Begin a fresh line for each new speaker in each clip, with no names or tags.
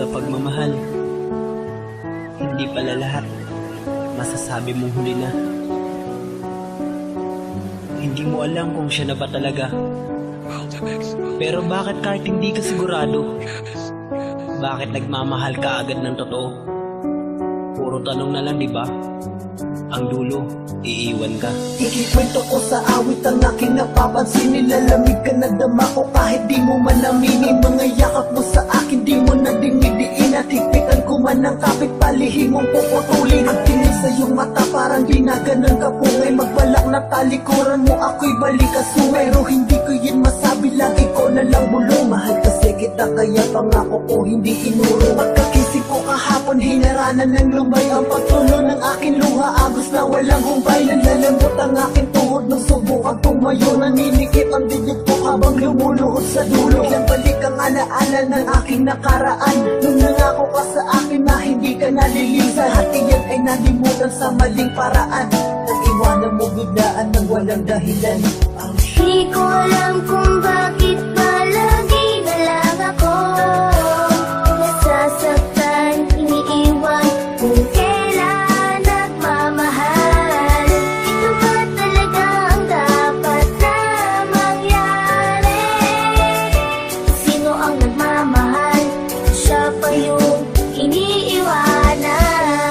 Sa pagmamahal, hindi pala lahat masasabi mong huli na. Hindi mo alam kung siya na ba talaga. Pero bakit kahit hindi ka sigurado? Bakit nagmamahal ka agad ng totoo? Puro tanong na lang, di ba? Ang dulo, iiwan ka.
Ikikwento ko sa awit ang aking napapansin. Nilalamig ka na dama ko kahit di mo man aminin. Mga yakap mo sa akin di mo na dinidiin. At higpitan ko man ang kapit palihim mong puputulin. Ang tingin sa iyong mata parang di na ganun kapungay. Magbalak na talikuran mo ako'y balik asung. Pero hindi ko yun masabi, lagi ko na lang bulong. Mahal kasi kita kaya pangako ko hindi inuro. Pagkakisip ko kahapon hinaranan ng lumay. Ang pagtulo ng aking luha agos na walang humpay. Nalalambot ang aking tuhod nung subukan tumayo. Naninikip ang dinyag ko habang lumuluhod sa dulo. Biglang balik ang alaala ng aking nakaraan. Nung nangako ka sa akin na hindi ka nalilisan. At iyan ay nalimutan sa maling paraan. Nag-iwanan mo biglaan ng walang dahilan.
Di ko alam kung bakit palagi na lang ako nasasaktan, iniiwan kung kailan nagmamahal. Ito ba talaga ang dapat na mangyari? Sino ang nagmamahal? Siya pa yung iniiwanan.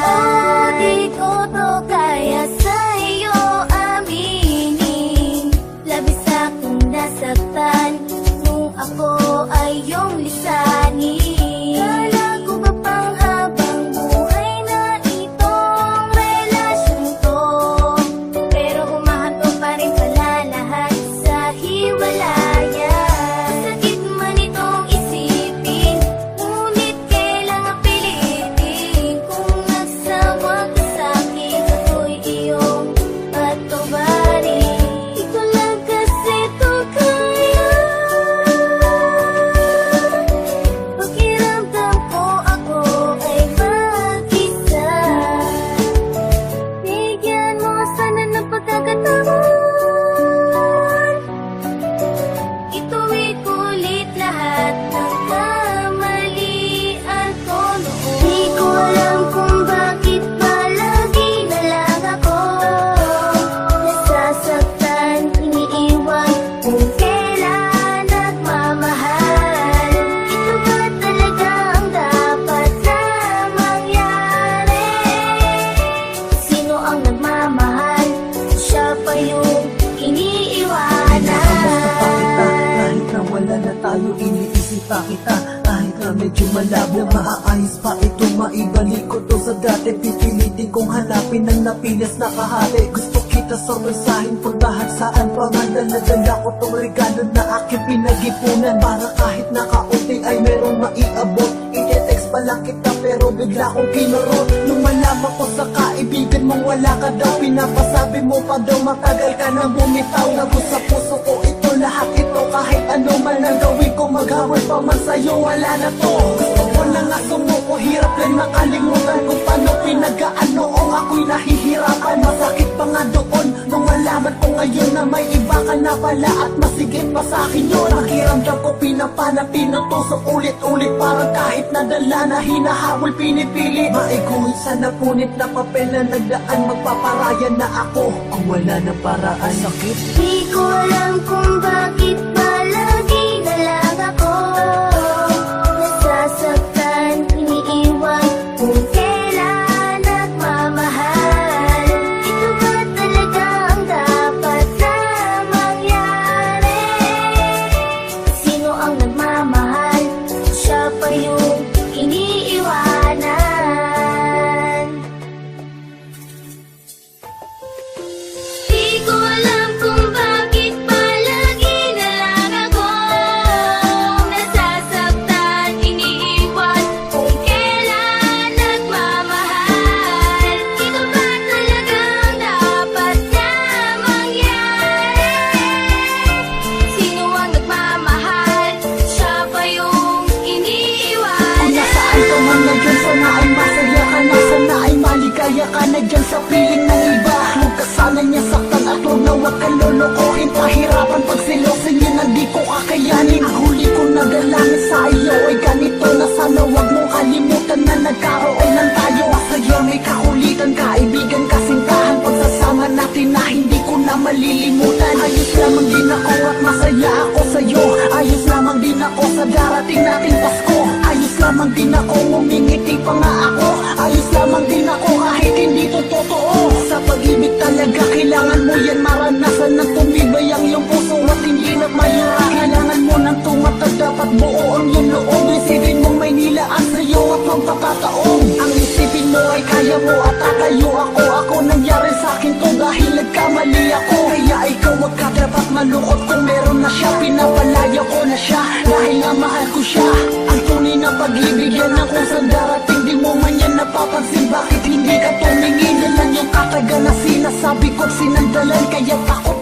Oh, di ko to kaya sa'yo aminin. Labis akong nasaktan nung ako ay iyong lisanin. Kala ko ba pang habang buhay na itong relasyon to? Pero humahantong pa rin pala lahat sa hiwalayan. Masakit man itong isipin, ngunit kailangan pilitin. Kung nagsawa ka sa'kin, ako'y iyong patubarin. Di ko lang kasi to kaya. Pakiramdam ko ako ay mag-isa. Bigyan mo sana ng pagkakataon. Ituwid ko ulit lahat ng kamalian ko noon. Di ko alam kung bakit palagi na lang ako nasasaktan, iniiwan kung kailan nagmamahal. Ito ba talaga ang dapat na mangyari? Sino ang nagmamahal? Siya pa yung iniiwanan.
Kahit na wala na tayo, iniisip pa kita. Kahit na medyo malabo, maaayos pa ito. Maibalik ko to sa dati. Pipilitin kong hanapin ang napinas na kahati. Gusto kita sa mensahin, puntahan saan pa nga. Dala-dala ko tong regalo na aking pinag-ipunan. Para kahit nakaunti ay merong maiabot. I-text pa lang kita pero bigla kong kinurot. Nung malaman ko sa kaibigan mong wala ka daw, pinapasabi mo pa daw matagal ka nang bumitaw. Nagos sa puso ko ito, lahat ito. Kahit ano man ang gawin ko, maghawal pa man sa'yo, wala na to. Gusto ko na nga sumuko, hirap lang nakalimutan kung paano pinagaan noong ako'y nahihirapan. Masakit pa nga doon nung malaman ko ngayon na may iba ka na pala at masigit pa sa'kin yun. Pakiramdam ko pinapanati ng tusok ulit-ulit, parang kahit nadala na hinahabol pinipili. Maiguhin sa napunit na papel na nagdaan, magpaparayan na ako kung wala na paraan. Sakit.
Di ko alam kung bakit palagi na lang ako nasasaktan, iniiwan kung kailan nagmamahal. Ito ba talaga ang dapat na mangyari? Sino ang nagmamahal? Siya pa yung iniiwanan. Di ko alam kung bakit palagi na lang ako nasasaktan, iniiwan kung kailan nagmamahal. Ito ba talaga ang dapat na mangyari? Sino ang nagmamahal? Siya pa yung iniiwanan.
Kung nasaan ka man ngayon, sana ay masaya ka na. Sana ay maligaya ka na dyan sa piling ng iba. Huwag ka sana niya saktan at huwag na huwag ka lolokohin. Pahirapan pag silosin yun, hindi ko kakayanin. Ang huli ko na dalangin sa iyo ay ganito na sana huwag mong sa darating nating Pasko. Ayos lamang din ako, ngumingiti pa nga ako. Ayos lamang din ako kahit hindi to totoo. Sa pag-ibig talaga kailangan mo yan maranasan, ng tumibay ang iyong puso at hindi na mayura. Kailangan mo ng tumatag, dapat buo ang iyong loob. Isipin mong may nilaan sa'yo at magpapataong. Ang isipin mo ay kaya mo at tatayo ako. Ako nangyari sa'kin to dahil nagkamali ako. Kaya ikaw wag ka dapat malukot kung meron na siya. Pinapalayo ko na siya dahil nga mahal ko siya. Ang tunay na pag-ibig yan ang kung saan darating. Di mo man yan napapansin, bakit hindi ka tumingin? Yan lang yung kataga na sinasabi ko't sinandalan. Kaya takot